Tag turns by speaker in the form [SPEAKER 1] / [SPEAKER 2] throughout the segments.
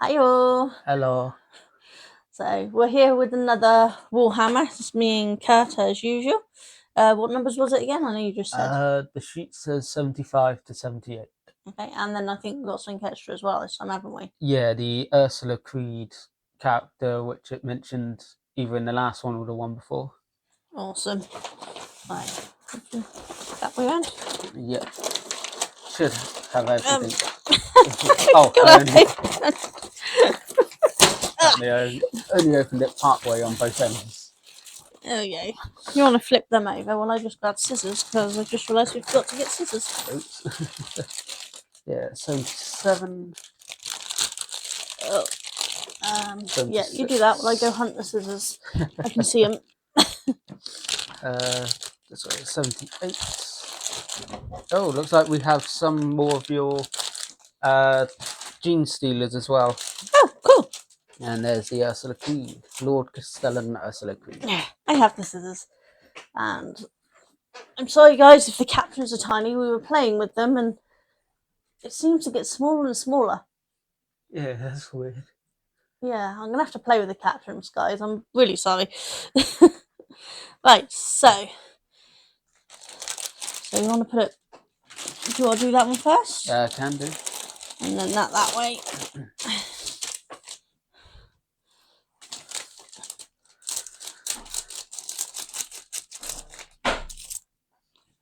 [SPEAKER 1] Hi all.
[SPEAKER 2] Hello.
[SPEAKER 1] So we're here with another Warhammer. It's me and Kurt as usual. What numbers was it again? I know you just said.
[SPEAKER 2] The sheet says 75 to 78.
[SPEAKER 1] Okay, and then I think we've got something extra as well this time, haven't we?
[SPEAKER 2] Yeah, the Ursula Creed character, which it mentioned either in the last one or the one before.
[SPEAKER 1] Awesome. Right, that way around.
[SPEAKER 2] Yeah, should have everything. I only opened it partway on both ends.
[SPEAKER 1] Okay. You want to flip them over? Well, I just grabbed scissors because I just realised we've got to get scissors.
[SPEAKER 2] Oops. Yeah, 77.
[SPEAKER 1] Oh. Yeah, you do that while I go hunt the scissors. I can see them.
[SPEAKER 2] Sorry, 78. Oh, looks like we have some more of your Gene Stealers as well.
[SPEAKER 1] Oh, cool.
[SPEAKER 2] And there's the Ursula Creed, Lord Castellan Ursula Creed.
[SPEAKER 1] Yeah, I have the scissors. And I'm sorry, guys, if the captions are tiny. We were playing with them, and it seems to get smaller and smaller.
[SPEAKER 2] Yeah, that's weird.
[SPEAKER 1] Yeah, I'm going to have to play with the captions, guys. I'm really sorry. Right, so you want to put it... Do you want to do that one first?
[SPEAKER 2] Can do.
[SPEAKER 1] And then that way.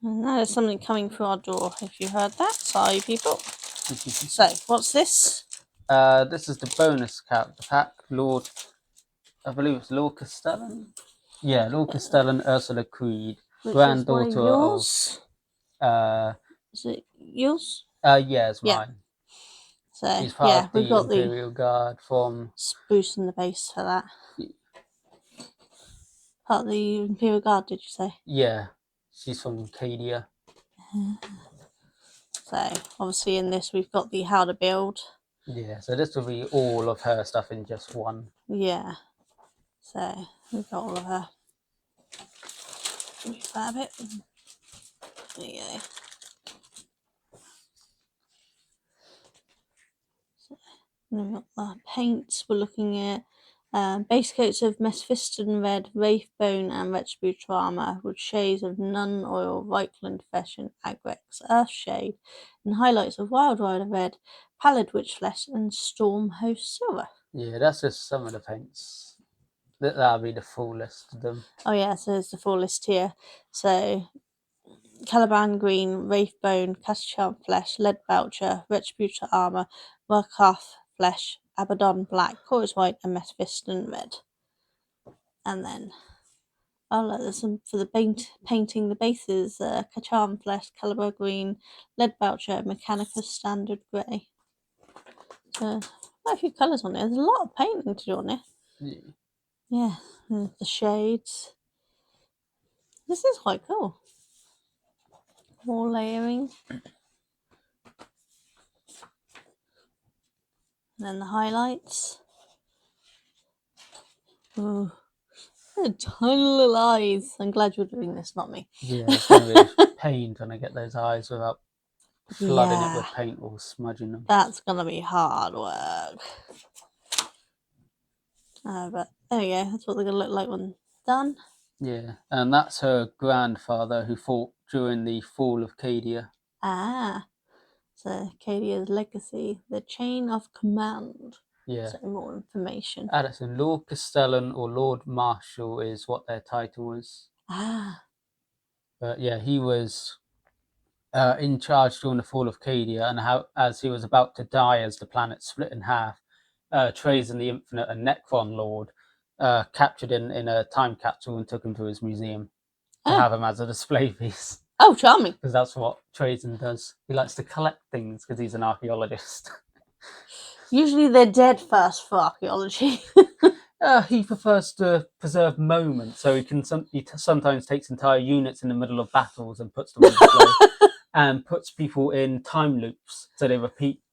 [SPEAKER 1] And that is something coming through our door, if you heard that. Sorry, people. So, what's this?
[SPEAKER 2] This is the bonus character pack, I believe it's Lord Castellan? Yeah, Lord Castellan Ursula Creed, granddaughter of...
[SPEAKER 1] Is it yours?
[SPEAKER 2] Yeah, it's mine.
[SPEAKER 1] So,
[SPEAKER 2] She's part of
[SPEAKER 1] we've
[SPEAKER 2] the
[SPEAKER 1] got
[SPEAKER 2] Imperial Guard from...
[SPEAKER 1] Spruce in the base for that. Part of the Imperial Guard, did you say?
[SPEAKER 2] Yeah, she's from Cadia.
[SPEAKER 1] So, obviously in this we've got the how to build.
[SPEAKER 2] Yeah, so this will be all of her stuff in just one.
[SPEAKER 1] Yeah. So, we've got all of her. Grab it. There you go. So, and we've got the paints. We're looking at base coats of Mephiston Red, Wraithbone and Retributor armour with shades of Nun Oil, Reichland Fashion, Agrex, Earthshade, and highlights of Wild Rider Red, Pallid Witch Flesh, and Storm Host Silver.
[SPEAKER 2] Yeah, that's just some of the paints. That'll be the full list of them.
[SPEAKER 1] Oh yeah, so there's the full list here. So Caliban Green, Wraithbone, Caschan Flesh, Lead Belcher, Retributor Armour, Warcraft Flesh, Abaddon Black, Chorus White, and Mephiston Red. And then, there's some for the painting the bases, Cachan Flesh, Caliber Green, Lead Belcher, Mechanicus Standard Grey. So, quite a few colours on there. There's a lot of painting to do on there. Yeah, the shades. This is quite cool. More layering. And then the highlights. Oh, tiny little eyes. I'm glad you're doing this, not me.
[SPEAKER 2] Yeah, it's going to be a pain trying to get those eyes without flooding it with paint or smudging them.
[SPEAKER 1] That's going to be hard work. But there we go. That's what they're going to look like when done.
[SPEAKER 2] Yeah, and that's her grandfather who fought during the fall of Cadia.
[SPEAKER 1] So Cadia's legacy, the chain of command.
[SPEAKER 2] Yeah.
[SPEAKER 1] So more information.
[SPEAKER 2] Addison, Lord Castellan or Lord Marshal is what their title was. But yeah, he was in charge during the fall of Cadia, and as he was about to die as the planet split in half, Trazen the Infinite and Necron Lord captured in a time capsule and took him to his museum to have him as a display piece.
[SPEAKER 1] Oh, charming.
[SPEAKER 2] Because that's what Trazen does. He likes to collect things because he's an archaeologist.
[SPEAKER 1] Usually they're dead first for archaeology.
[SPEAKER 2] He prefers to preserve moments, so he sometimes takes entire units in the middle of battles and puts them on display, and puts people in time loops so they repeat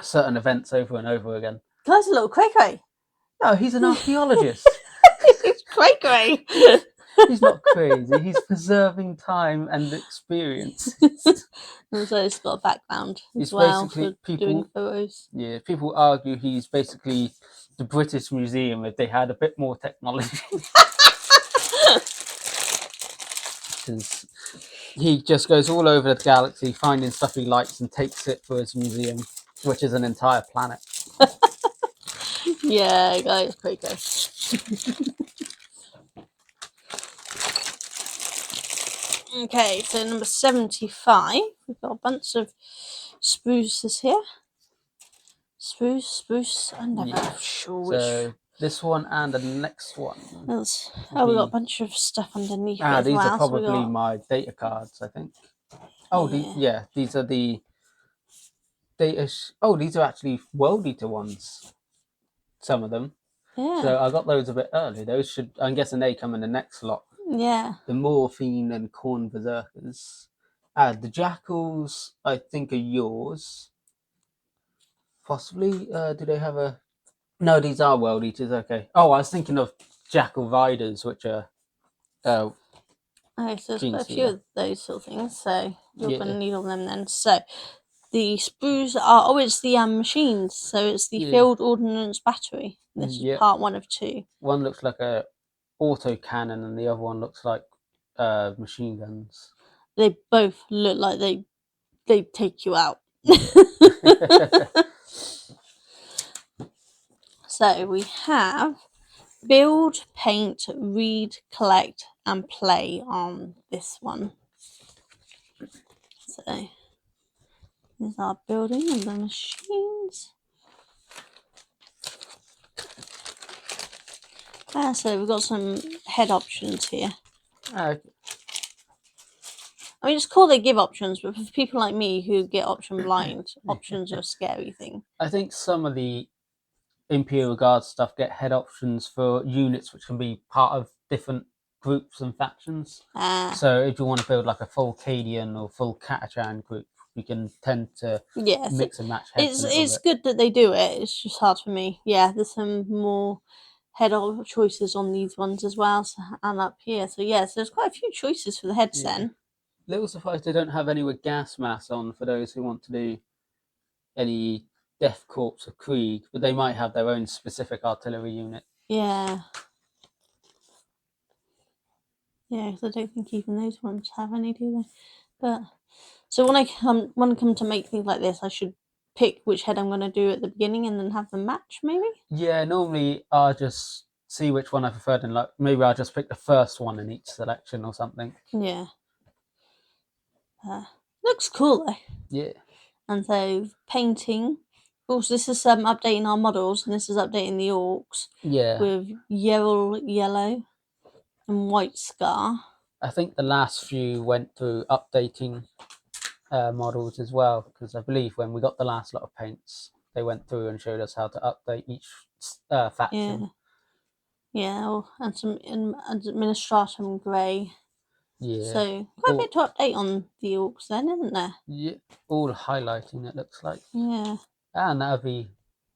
[SPEAKER 2] certain events over and over again.
[SPEAKER 1] Guy's a little cray-cray.
[SPEAKER 2] No, he's an archaeologist.
[SPEAKER 1] He's cray-cray.
[SPEAKER 2] He's not crazy. He's preserving time and experience.
[SPEAKER 1] And so it's got a background
[SPEAKER 2] He's
[SPEAKER 1] as well
[SPEAKER 2] basically
[SPEAKER 1] for doing photos.
[SPEAKER 2] Yeah, people argue he's basically the British Museum if they had a bit more technology. Because he just goes all over the galaxy finding stuff he likes and takes it for his museum, which is an entire planet.
[SPEAKER 1] Yeah, guys, pretty good. Okay, so number 75. We've got a bunch of spruces here. Spruce. I'm never sure which.
[SPEAKER 2] So this one and the next one.
[SPEAKER 1] We got a bunch of stuff underneath it as
[SPEAKER 2] these
[SPEAKER 1] well.
[SPEAKER 2] are probably my data cards, I think. Oh, these are the data. These are actually World Eater ones. Some of them.
[SPEAKER 1] Yeah.
[SPEAKER 2] So I got those a bit early. Those should, I'm guessing they come in the next lot.
[SPEAKER 1] Yeah.
[SPEAKER 2] The Morphine and Corn Berserkers. The Jackals, I think, are yours. Possibly. Do they have a... No, these are World Eaters, okay. Oh, I was thinking of Jackal Riders, which are...
[SPEAKER 1] Okay, so there's quite a few of those sort of things, so you're going to need all them then. So, the sprues are... it's the machines, so it's the Field Ordnance Battery. This is part 1 of 2.
[SPEAKER 2] One looks like a autocannon and the other one looks like machine guns.
[SPEAKER 1] They both look like they take you out. So we have build, paint, read, collect, and play on this one. So these are building and the machines. So we've got some head options here. I mean, it's cool they give options, but for people like me who get option blind, options are a scary thing.
[SPEAKER 2] I think some of the Imperial Guard stuff get head options for units which can be part of different groups and factions. So if you want to build like a full Cadian or full Catachan group, you can tend to mix and match heads.
[SPEAKER 1] It's good that they do it. It's just hard for me. Yeah, there's some more head choices on these ones as well, and up here. So yeah, so there's quite a few choices for the heads then.
[SPEAKER 2] Little surprised they don't have any with gas mass on for those who want to do any Death Corps or Krieg, but they might have their own specific artillery unit.
[SPEAKER 1] Yeah. Yeah, because I don't think even those ones have any, do they? But so when I come to make things like this, I should pick which head I'm going to do at the beginning and then have them match, maybe?
[SPEAKER 2] Yeah, normally I'll just see which one I preferred and like maybe I'll just pick the first one in each selection or something.
[SPEAKER 1] Yeah. Looks cool though.
[SPEAKER 2] Yeah.
[SPEAKER 1] And so painting. Of course, this is updating our models, and this is updating the orcs.
[SPEAKER 2] Yeah.
[SPEAKER 1] With yellow and white scar.
[SPEAKER 2] I think the last few went through updating models as well, because I believe when we got the last lot of paints, they went through and showed us how to update each faction.
[SPEAKER 1] Yeah, and some administratum grey.
[SPEAKER 2] Yeah.
[SPEAKER 1] So quite a bit to update on the orcs then, isn't there?
[SPEAKER 2] Yeah, all highlighting it looks like.
[SPEAKER 1] Yeah.
[SPEAKER 2] And that'll be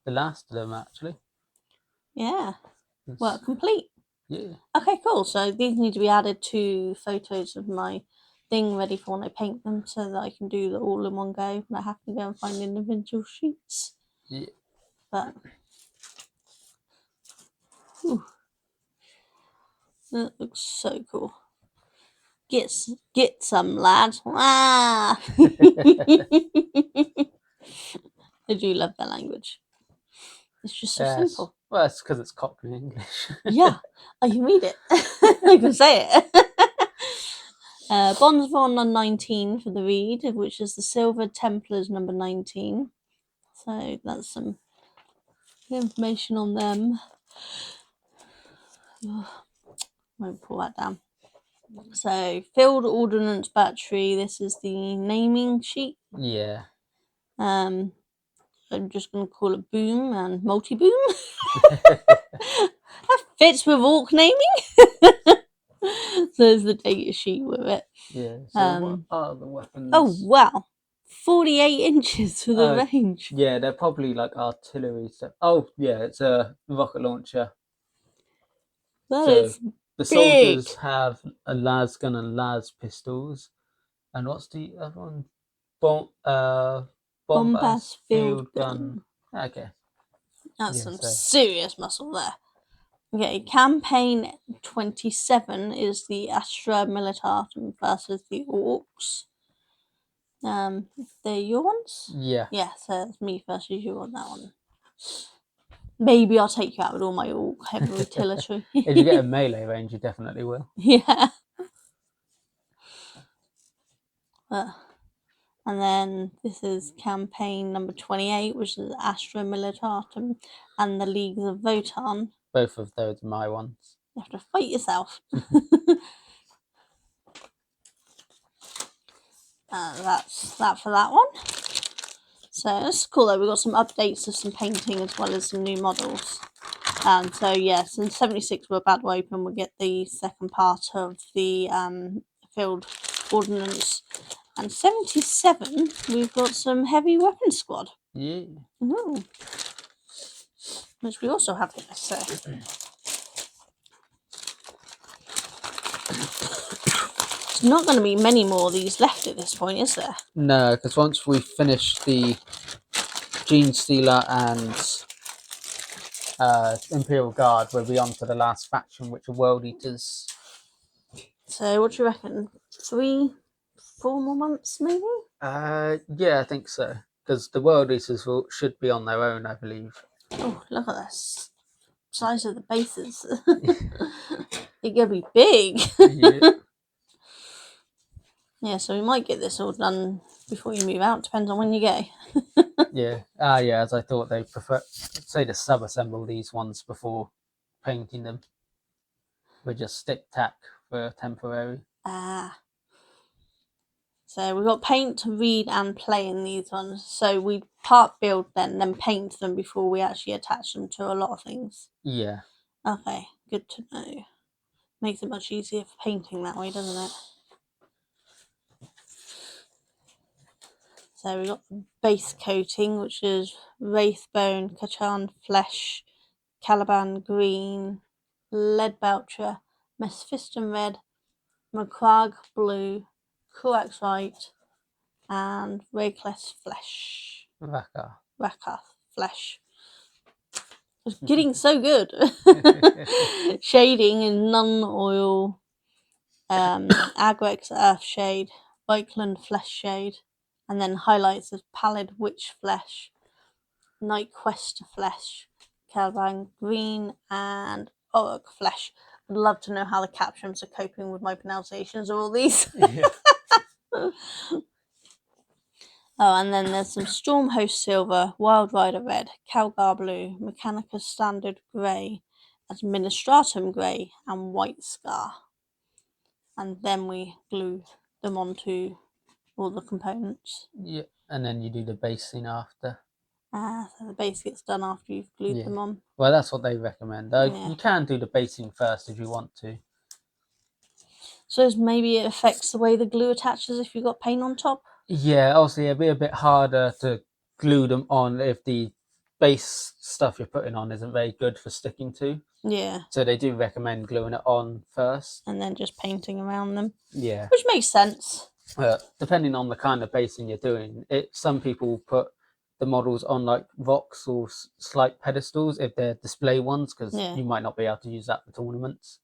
[SPEAKER 2] the last of them actually.
[SPEAKER 1] Yeah. Well, complete.
[SPEAKER 2] Yeah.
[SPEAKER 1] Okay, cool. So these need to be added to photos of my thing ready for when I paint them, so that I can do the all in one go. And I have to go and find individual sheets.
[SPEAKER 2] Yeah.
[SPEAKER 1] But that looks so cool. Get some, lads. Ah! I do love that language. It's just so simple.
[SPEAKER 2] Well, it's because it's Cockney English.
[SPEAKER 1] Yeah, I can read it. I can say it. Bondsvon on 19 for the read, which is the Silver Templars number 19. So that's some information on them. Won't pull that down. So Field Ordnance Battery. This is the naming sheet.
[SPEAKER 2] Yeah.
[SPEAKER 1] I'm just going to call it Boom and Multi-Boom. That fits with orc naming. So there's the data sheet with it.
[SPEAKER 2] Yeah. So what are the weapons?
[SPEAKER 1] Oh, wow. 48 inches for the range.
[SPEAKER 2] Yeah, they're probably like artillery stuff. Oh, yeah, it's a rocket launcher.
[SPEAKER 1] That is
[SPEAKER 2] The soldiers have a las gun and las pistols. And what's the other one? Bombas field gun. Okay.
[SPEAKER 1] That's some serious muscle there. Okay, campaign 27 is the Astra Militatum versus the Orcs. They're your ones?
[SPEAKER 2] Yeah.
[SPEAKER 1] Yeah, so it's me versus you on that one. Maybe I'll take you out with all my Orc heavy artillery.
[SPEAKER 2] If you get a melee range, you definitely will.
[SPEAKER 1] Yeah. And then this is campaign number 28, which is Astra Militatum and the Leagues of Votan.
[SPEAKER 2] Both of those are my ones.
[SPEAKER 1] You have to fight yourself. That's that for that one. So it's cool though. We've got some updates of some painting as well as some new models. And so yes, in 76 we're about to open. We'll get the second part of the field ordnance. And 77 we've got some heavy weapon squad.
[SPEAKER 2] Yeah.
[SPEAKER 1] Ooh. Which we also have here. So there's not going to be many more of these left at this point, is there?
[SPEAKER 2] No, because once we finish the Gene Stealer and Imperial Guard, we'll be on to the last faction, which are World Eaters.
[SPEAKER 1] So what do you reckon? 3-4 more months, maybe?
[SPEAKER 2] Yeah, I think so. Because the World Eaters should be on their own, I believe.
[SPEAKER 1] Oh, look at this size of the bases. They're gonna be big.
[SPEAKER 2] Yeah.
[SPEAKER 1] Yeah, so we might get this all done before you move out. Depends on when you go.
[SPEAKER 2] Yeah. Yeah. As I thought they prefer, say, to sub-assemble these ones before painting them. We just stick tack for temporary.
[SPEAKER 1] So we've got paint, read, and play in these ones. So we part build then paint them before we actually attach them to a lot of things.
[SPEAKER 2] Yeah.
[SPEAKER 1] Okay, good to know. Makes it much easier for painting that way, doesn't it? So we've got the base coating, which is Wraithbone, Kachan Flesh, Caliban Green, Leadbelcher, Mephiston Red, Macragge Blue, Coaxite, and Raycless Flesh. Rakath Flesh. It's getting so good. Shading in Nun Oil, Agrex Earth Shade, Vikland Flesh Shade, and then highlights as Pallid Witch Flesh, Night Quest Flesh, Caliban Green, and Orc Flesh. I'd love to know how the captions are coping with my pronunciations of all these.
[SPEAKER 2] Yeah.
[SPEAKER 1] Oh, and then there's some Stormhost Silver, Wild Rider Red, Calgar Blue, Mechanicus Standard Grey, Administratum Grey, and White Scar. And then we glue them onto all the components.
[SPEAKER 2] Yeah, and then you do the basing after.
[SPEAKER 1] So the base gets done after you've glued them on.
[SPEAKER 2] Well, that's what they recommend. You can do the basing first if you want to.
[SPEAKER 1] So maybe it affects the way the glue attaches if you've got paint on top?
[SPEAKER 2] Yeah, obviously it'll be a bit harder to glue them on if the base stuff you're putting on isn't very good for sticking to.
[SPEAKER 1] Yeah.
[SPEAKER 2] So they do recommend gluing it on first.
[SPEAKER 1] And then just painting around them.
[SPEAKER 2] Yeah.
[SPEAKER 1] Which makes sense.
[SPEAKER 2] Depending on the kind of basing you're doing, some people put the models on like rocks or slight pedestals if they're display ones, because you might not be able to use that for tournaments.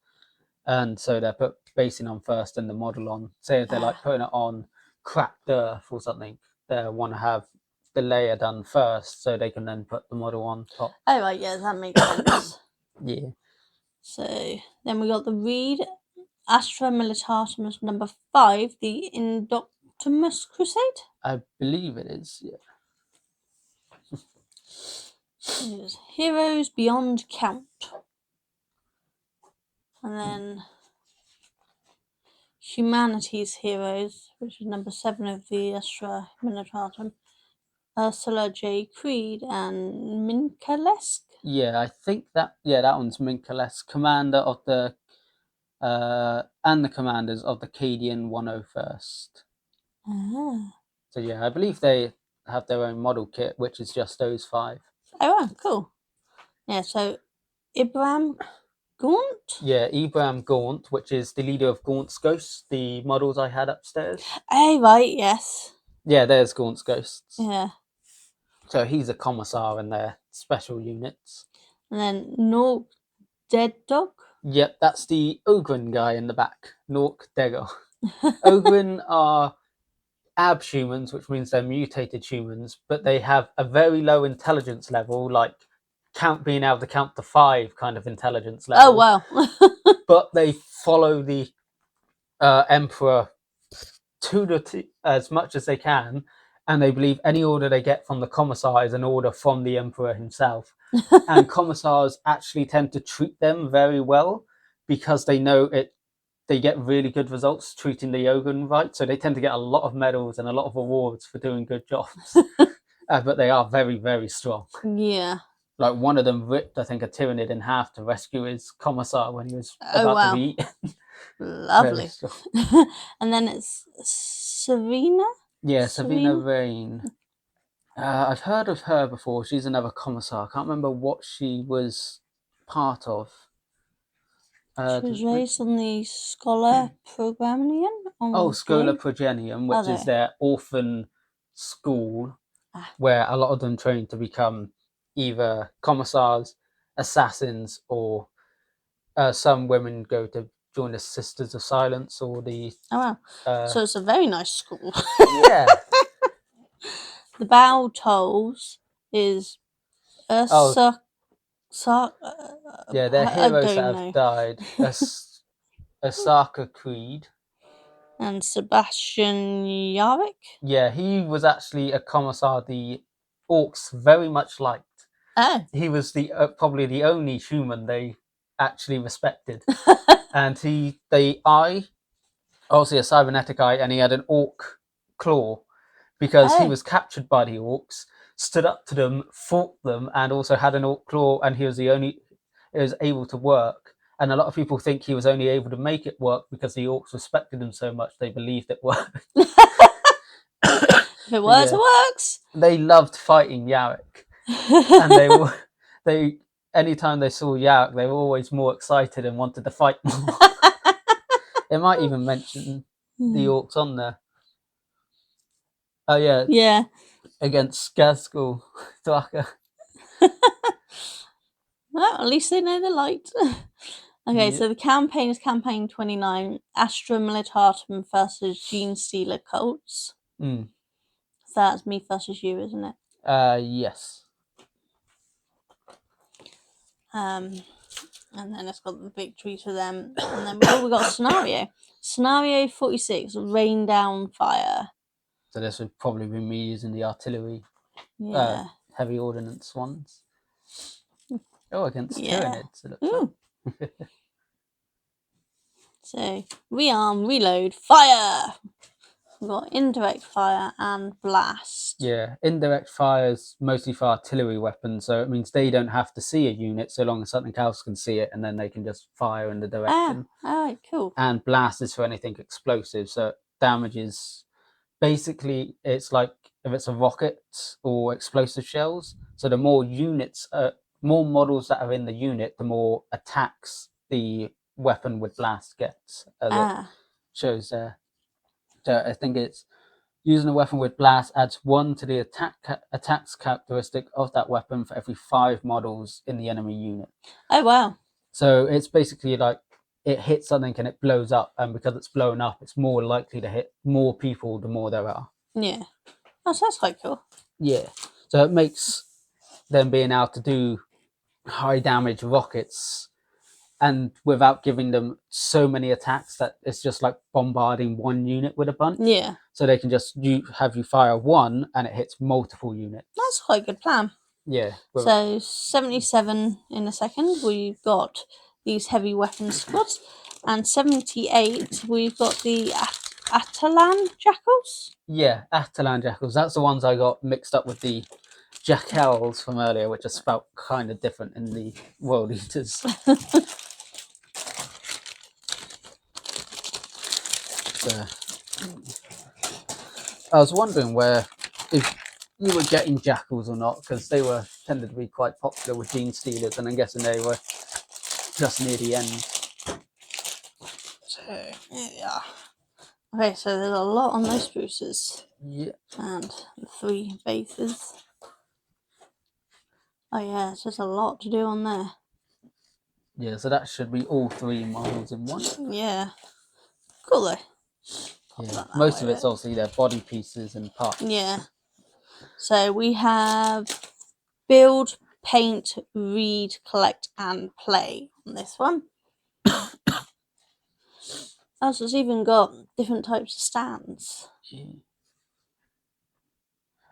[SPEAKER 2] And so they put basing on first and the model on. Say if they're like putting it on cracked earth or something, they want to have the layer done first so they can then put the model on top.
[SPEAKER 1] Oh, right, yeah, that makes sense.
[SPEAKER 2] Yeah.
[SPEAKER 1] So then we got the reed, Astra Militatum number 5, the Indoctimus Crusade?
[SPEAKER 2] I believe it is, yeah.
[SPEAKER 1] It is Heroes Beyond Count. And then Humanity's Heroes, which is number 7 of the Astra Militatum. Ursula J. Creed and Minkalesk.
[SPEAKER 2] Yeah, I think that one's Minkalesk, commander of the and the commanders of the Cadian 101st. So yeah, I believe they have their own model kit, which is just those 5.
[SPEAKER 1] Oh, cool. Yeah, so Ibram Gaunt?
[SPEAKER 2] Yeah, Ibram Gaunt, which is the leader of Gaunt's Ghosts, the models I had upstairs.
[SPEAKER 1] Oh, right, yes.
[SPEAKER 2] Yeah, there's Gaunt's Ghosts.
[SPEAKER 1] Yeah.
[SPEAKER 2] So he's a commissar in their special units.
[SPEAKER 1] And then Nork Dead Dog?
[SPEAKER 2] Yep, that's the Ogren guy in the back, Nork Degger. Ogren are abhumans, which means they're mutated humans, but they have a very low intelligence level, like being able to count to 5 kind of intelligence level.
[SPEAKER 1] Oh, wow.
[SPEAKER 2] But they follow the emperor as much as they can, and they believe any order they get from the commissar is an order from the emperor himself. And commissars actually tend to treat them very well because they know they get really good results treating the Ogren right, so they tend to get a lot of medals and a lot of awards for doing good jobs. But they are very, very strong.
[SPEAKER 1] Yeah.
[SPEAKER 2] Like one of them ripped, I think, a Tyrannid in half to rescue his commissar when he was about to be eaten.
[SPEAKER 1] Lovely. And then it's Savina?
[SPEAKER 2] Yeah, Savina Rain. I've heard of her before. She's another commissar. I can't remember what she was part of.
[SPEAKER 1] She was raised on the Scholar Progenium?
[SPEAKER 2] Schola Progenium, which is their orphan school where a lot of them train to become either commissars, assassins, or some women go to join the Sisters of Silence or the...
[SPEAKER 1] Oh, wow. So it's a very nice school.
[SPEAKER 2] Yeah.
[SPEAKER 1] The Bow Tolls is
[SPEAKER 2] yeah, they're heroes that have died. Osaka Creed.
[SPEAKER 1] And Sebastian Yarrick?
[SPEAKER 2] Yeah, he was actually a commissar the orcs very much liked.
[SPEAKER 1] Oh.
[SPEAKER 2] He was the probably the only human they actually respected. And obviously a cybernetic eye, and he had an orc claw because he was captured by the orcs, stood up to them, fought them, and also had an orc claw, and he was able to work. And a lot of people think he was only able to make it work because the orcs respected him so much they believed it worked.
[SPEAKER 1] If it works, it works.
[SPEAKER 2] They loved fighting Yarrick. And they anytime they saw Yarrick, they were always more excited and wanted to fight more. It might even mention the orcs on there. Oh, yeah.
[SPEAKER 1] Yeah.
[SPEAKER 2] Against Skazgul Dwaka.
[SPEAKER 1] Well, at least they know the light. Okay, so the campaign is campaign 29, Astra Militatum versus Gene Stealer Cults. So that's me versus you, isn't it?
[SPEAKER 2] Yes.
[SPEAKER 1] And then it's got the victory for them. And then we got a scenario. Scenario 46, Rain Down Fire.
[SPEAKER 2] So this would probably be me using the artillery, heavy ordnance ones. Against Tyranids, it looks like.
[SPEAKER 1] So, rearm, reload, fire! We've got indirect fire and blast.
[SPEAKER 2] Yeah, indirect fire is mostly for artillery weapons, so it means they don't have to see a unit so long as something else can see it, and then they can just fire in the direction.
[SPEAKER 1] Oh, cool.
[SPEAKER 2] And blast is for anything explosive, so it damages. Basically, it's like if it's a rocket or explosive shells. So the more units, more models that are in the unit, the more attacks the weapon with blast gets. As it shows there. So I think it's using a weapon with blast adds 1 to the attacks characteristic of that weapon for every 5 models in the enemy unit.
[SPEAKER 1] Oh, wow.
[SPEAKER 2] So it's basically like it hits something and it blows up, and because it's blown up, it's more likely to hit more people the more there are.
[SPEAKER 1] Yeah. Oh, so that's quite cool.
[SPEAKER 2] Yeah. So it makes them being able to do high damage rockets and without giving them so many attacks that it's just like bombarding one unit with a bunch.
[SPEAKER 1] Yeah.
[SPEAKER 2] So they can just have you fire one and it hits multiple units.
[SPEAKER 1] That's quite a good plan.
[SPEAKER 2] Yeah.
[SPEAKER 1] So 77 in a second, we've got these heavy weapon squads. And 78, we've got the Atalan Jackals?
[SPEAKER 2] Yeah, Atalan Jackals. That's the ones I got mixed up with the Jackals from earlier, which are spelt kind of different in the World Eaters. I was wondering if you were getting Jackals or not, because they tended to be quite popular with Gene Stealers, and I'm guessing they were just near the end.
[SPEAKER 1] So here we are. Okay, so there's a lot on those spruces.
[SPEAKER 2] Yeah.
[SPEAKER 1] And the 3 bases. Oh yeah, it's just a lot to do on there.
[SPEAKER 2] Yeah, so that should be all 3 models in one.
[SPEAKER 1] Yeah. Cool though.
[SPEAKER 2] Yeah. Most of it's obviously their body pieces and parts.
[SPEAKER 1] Yeah. So we have build, paint, read, collect, and play on this one. Oh, so it's even got different types of stands.
[SPEAKER 2] Yeah.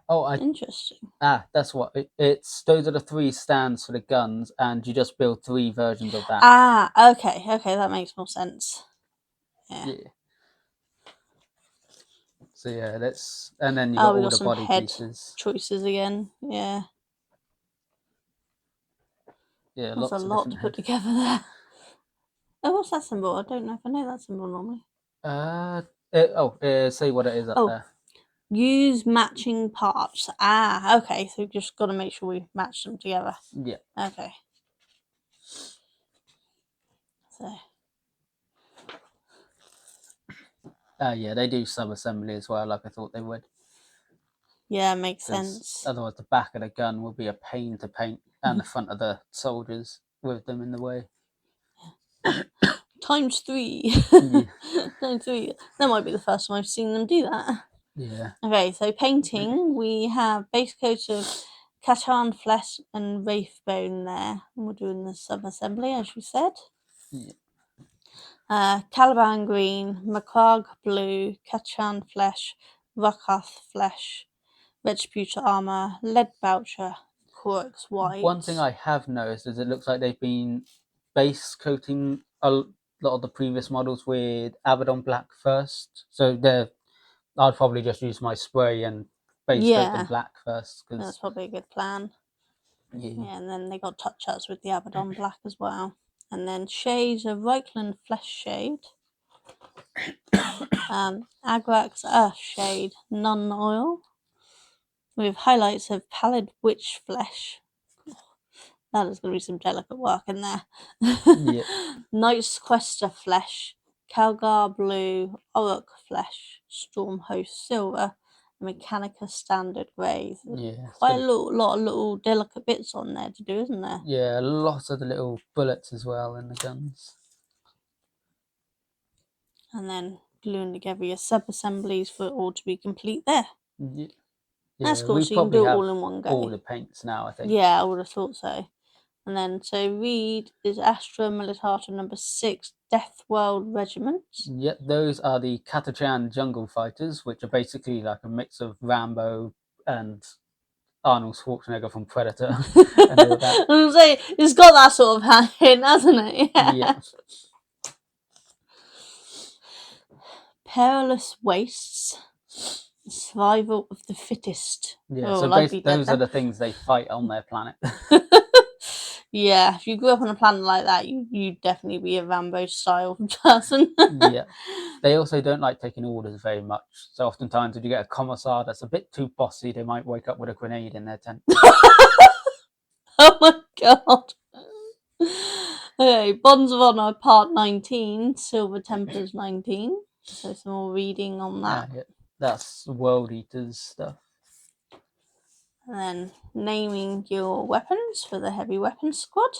[SPEAKER 2] Oh,
[SPEAKER 1] Interesting.
[SPEAKER 2] That's what it's. Those are the 3 stands for the guns, and you just build 3 versions of that.
[SPEAKER 1] Ah, okay, that makes more sense. Yeah.
[SPEAKER 2] So yeah, and then you got all the
[SPEAKER 1] some
[SPEAKER 2] body
[SPEAKER 1] head
[SPEAKER 2] pieces.
[SPEAKER 1] choices again. Yeah.
[SPEAKER 2] Yeah,
[SPEAKER 1] That's
[SPEAKER 2] lots
[SPEAKER 1] a
[SPEAKER 2] of
[SPEAKER 1] lot to
[SPEAKER 2] different
[SPEAKER 1] put together there. Oh, what's that symbol? I don't know if I know that symbol normally.
[SPEAKER 2] Say what it is up there.
[SPEAKER 1] Use matching parts. Ah, okay. So we've just got to make sure we match them together.
[SPEAKER 2] Yeah.
[SPEAKER 1] Okay. So.
[SPEAKER 2] Yeah, they do sub-assembly as well, like I thought they would.
[SPEAKER 1] Yeah, makes sense.
[SPEAKER 2] Otherwise, the back of the gun will be a pain to paint, and the front of the soldiers with them in the way.
[SPEAKER 1] Times 3.
[SPEAKER 2] Yeah.
[SPEAKER 1] Times 3. That might be the first time I've seen them do that.
[SPEAKER 2] Yeah.
[SPEAKER 1] Okay, so painting, we have base coat of Catan flesh and wraith bone there. And we're doing the sub-assembly, as you said.
[SPEAKER 2] Yeah.
[SPEAKER 1] Caliban green, Macquag blue, Catan flesh, Ruckath flesh, Retributor armor, lead boucher, Corux white.
[SPEAKER 2] One thing I have noticed is it looks like they've been base coating a lot of the previous models with Abaddon black first. So I'd probably just use my spray and base coat them black first.
[SPEAKER 1] That's probably a good plan. Yeah, and then they got touch-ups with the Abaddon black as well. And then shades of Reichland flesh shade. Agrax earth shade, non-oil. With highlights of pallid witch flesh. That is going to be some delicate work in there.
[SPEAKER 2] Yeah.
[SPEAKER 1] Knight's Quester flesh, Calgar blue, Orruk flesh, Storm Host silver, Mechanica standard grey.
[SPEAKER 2] Yeah.
[SPEAKER 1] Quite a lot of little delicate bits on there to do, isn't there?
[SPEAKER 2] Yeah, lots of the little bullets as well in the guns.
[SPEAKER 1] And then gluing together your sub-assemblies for it all to be complete there.
[SPEAKER 2] Yeah.
[SPEAKER 1] That's cool,
[SPEAKER 2] we
[SPEAKER 1] so you can
[SPEAKER 2] probably
[SPEAKER 1] do it
[SPEAKER 2] have
[SPEAKER 1] all in one go.
[SPEAKER 2] all the paints now, I think.
[SPEAKER 1] Yeah, I would have thought so. And then, so Reed is Astra Militata number 6 Death World Regiment.
[SPEAKER 2] Yep, those are the Catachan jungle fighters, which are basically like a mix of Rambo and Arnold Schwarzenegger from Predator. And all that.
[SPEAKER 1] I was saying, it's got that sort of hint, hasn't it?
[SPEAKER 2] Yeah.
[SPEAKER 1] Perilous Wastes. Survival of the Fittest.
[SPEAKER 2] Yeah, so those are the things they fight on their planet.
[SPEAKER 1] Yeah, if you grew up on a planet like that, you'd definitely be a Rambo style person.
[SPEAKER 2] Yeah. They also don't like taking orders very much. So oftentimes if you get a commissar that's a bit too bossy, they might wake up with a grenade in their tent.
[SPEAKER 1] Oh my god. Okay, Bonds of Honor Part 19, Silver Tempers 19. So some more reading on that.
[SPEAKER 2] Yeah, that's World Eaters stuff.
[SPEAKER 1] And then naming your weapons for the heavy weapons squad.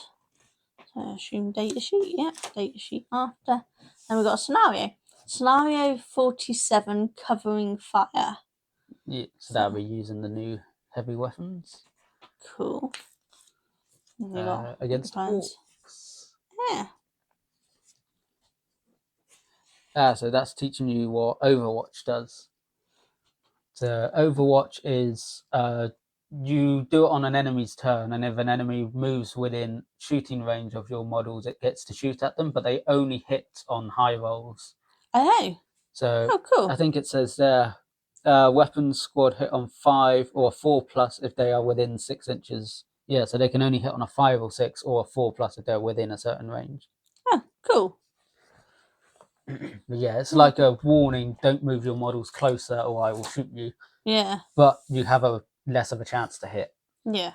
[SPEAKER 1] So I assume datasheet, yeah, datasheet after. Then we've got a scenario. Scenario 47, covering fire.
[SPEAKER 2] Yeah, so that'll be using the new heavy weapons.
[SPEAKER 1] Cool.
[SPEAKER 2] Against orcs.
[SPEAKER 1] Yeah.
[SPEAKER 2] So that's teaching you what Overwatch does. So Overwatch is you do it on an enemy's turn, and if an enemy moves within shooting range of your models, it gets to shoot at them, but they only hit on high rolls.
[SPEAKER 1] Oh.
[SPEAKER 2] So
[SPEAKER 1] cool.
[SPEAKER 2] I think it says there, weapons squad hit on 5 or 4+ if they are within 6 inches. Yeah, so they can only hit on a 5 or 6 or a 4+ if they're within a certain range.
[SPEAKER 1] Oh, cool.
[SPEAKER 2] But yeah, it's like a warning, don't move your models closer or I will shoot you.
[SPEAKER 1] Yeah.
[SPEAKER 2] But you have a less of a chance to hit.
[SPEAKER 1] Yeah.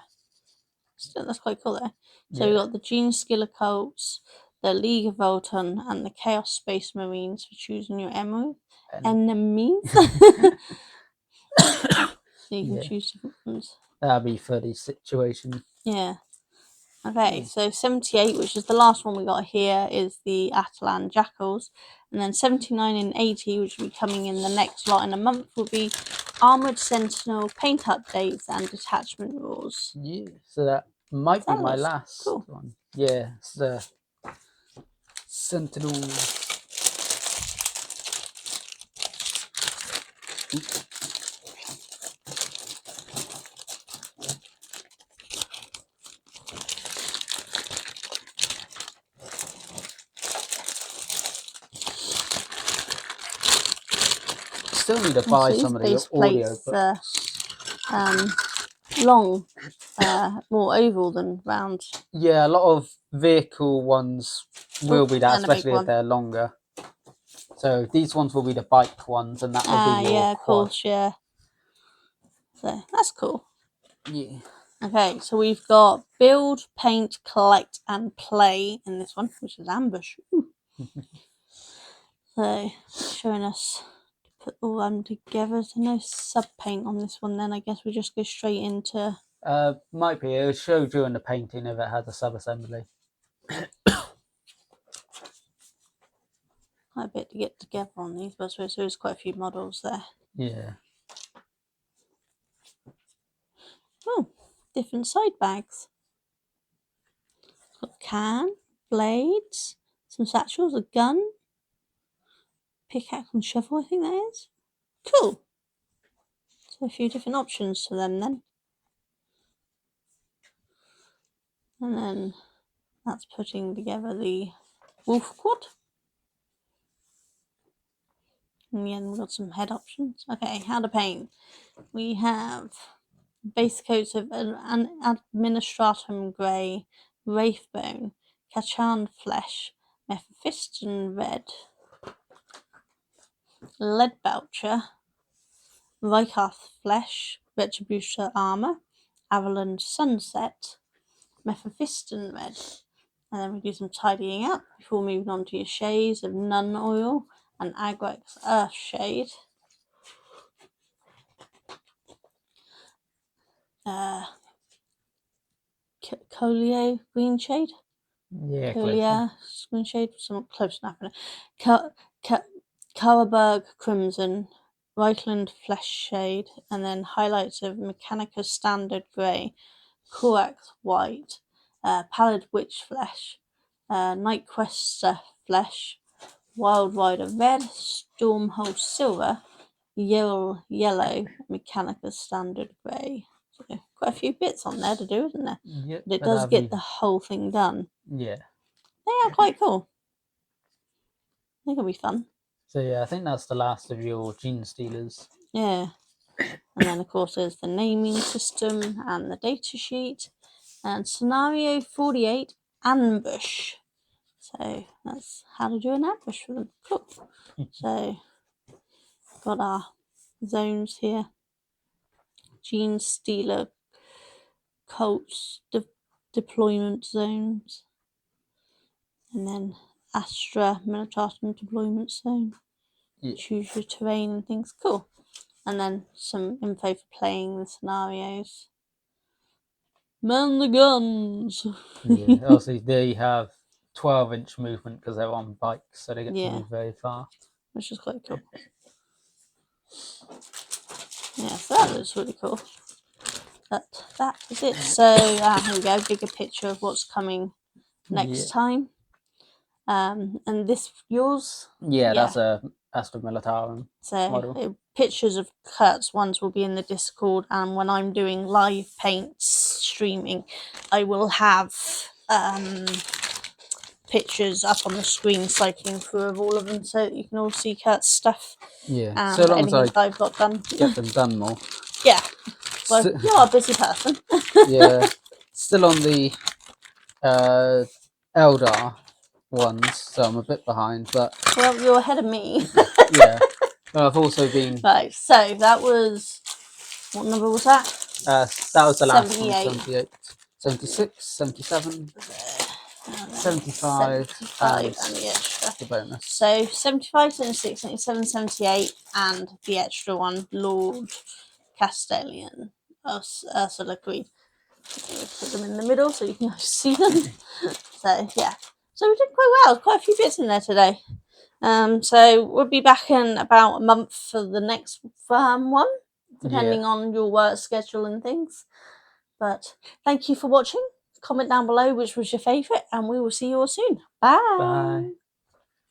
[SPEAKER 1] Still, that's quite cool though. So we've got the Gene Skiller Colts, the League of Volton, and the Chaos Space Marines for choosing your enemies. So you can choose different ones.
[SPEAKER 2] That'll be for the situation.
[SPEAKER 1] Yeah. Okay, so 78, which is the last one we got here, is the Atalan Jackals. And then 79 and 80, which will be coming in the next lot in a month, will be Armoured Sentinel, paint updates, and detachment rules.
[SPEAKER 2] Yeah, so that might be my last one. Yeah, it's the Sentinel. Oops. Still need to buy some of the audio books.
[SPEAKER 1] Long, more oval than round.
[SPEAKER 2] Yeah, a lot of vehicle ones will be that, especially if they're longer. So these ones will be the bike ones, and that will be more
[SPEAKER 1] of course, yeah. So that's cool.
[SPEAKER 2] Yeah.
[SPEAKER 1] Okay, so we've got build, paint, collect, and play in this one, which is ambush. So showing us to put all them together. So no sub paint on this one. Then I guess we just go straight into.
[SPEAKER 2] Might be. It'll show during the painting if it has a sub assembly.
[SPEAKER 1] Quite a bit to get together on these, but so there's quite a few models there.
[SPEAKER 2] Yeah.
[SPEAKER 1] Oh, different side bags. Got can, blades, some satchels, a gun, pickaxe and shovel, I think that is. Cool. So a few different options for them then. And then that's putting together the wolf quad. And again, we've got some head options. Okay, how to paint. We have base coats of an administratum grey, wraithbone, Kachan flesh, Mephiston red, Leadbelcher, Vykarth flesh, Retributor armour, Avalanche sunset, Mephiston red. And then we do some tidying up before moving on to your shades of Nun oil and Agrex earth shade. Colio green shade.
[SPEAKER 2] Yeah,
[SPEAKER 1] Colia green shade. Somewhat close enough. Carberg crimson, Reichland flesh shade, and then highlights of Mechanica standard grey, Korax white, Pallid witch flesh, Night Quester flesh, Wild Rider red, Stormhold silver, yellow, Mechanica standard grey. So quite a few bits on there to do, isn't there?
[SPEAKER 2] Yep,
[SPEAKER 1] but it does get the whole thing done.
[SPEAKER 2] Yeah.
[SPEAKER 1] They are quite cool. I think it'll be fun.
[SPEAKER 2] So yeah, I think that's the last of your gene stealers.
[SPEAKER 1] Yeah. And then of course there's the naming system and the data sheet. And scenario 48, ambush. So that's how to do an ambush for them. Cool. So got our zones here. Gene stealer cults deployment zones. And then Astra Militatum deployment zone.
[SPEAKER 2] Yeah.
[SPEAKER 1] Choose your terrain and things. Cool. And then some info for playing the scenarios. Man the guns.
[SPEAKER 2] Yeah, obviously they have 12-inch movement because they're on bikes, so they get to move very fast.
[SPEAKER 1] Which is quite cool. Yeah, so that looks really cool. But that is it. So here we go, bigger picture of what's coming next time. And this yours?
[SPEAKER 2] Yeah, that's a Astra Militarum model.
[SPEAKER 1] Pictures of Kurt's ones will be in the Discord, and when I'm doing live paints streaming, I will have pictures up on the screen cycling through of all of them, so that you can all see Kurt's stuff.
[SPEAKER 2] Yeah, so long as
[SPEAKER 1] I've got done,
[SPEAKER 2] get them done more.
[SPEAKER 1] Yeah, well, you're a busy person.
[SPEAKER 2] Yeah, still on the Eldar ones, so I'm a bit behind, but
[SPEAKER 1] well, you're ahead of me.
[SPEAKER 2] Yeah, but I've also been
[SPEAKER 1] right. So that was, what number was that?
[SPEAKER 2] That was the last one, 78. 76, 77, 75,
[SPEAKER 1] 75
[SPEAKER 2] and
[SPEAKER 1] and the extra.
[SPEAKER 2] the bonus.
[SPEAKER 1] So 75, 76, 77, 78, and the extra one, Lord Castellan, Ursula Queen. Put them in the middle so you can see them. So yeah, so we did quite well. Quite a few bits in there today. So we'll be back in about a month for the next one, depending on your work schedule and things. But thank you for watching. Comment down below which was your favourite, and we will see you all soon. Bye.
[SPEAKER 2] Bye.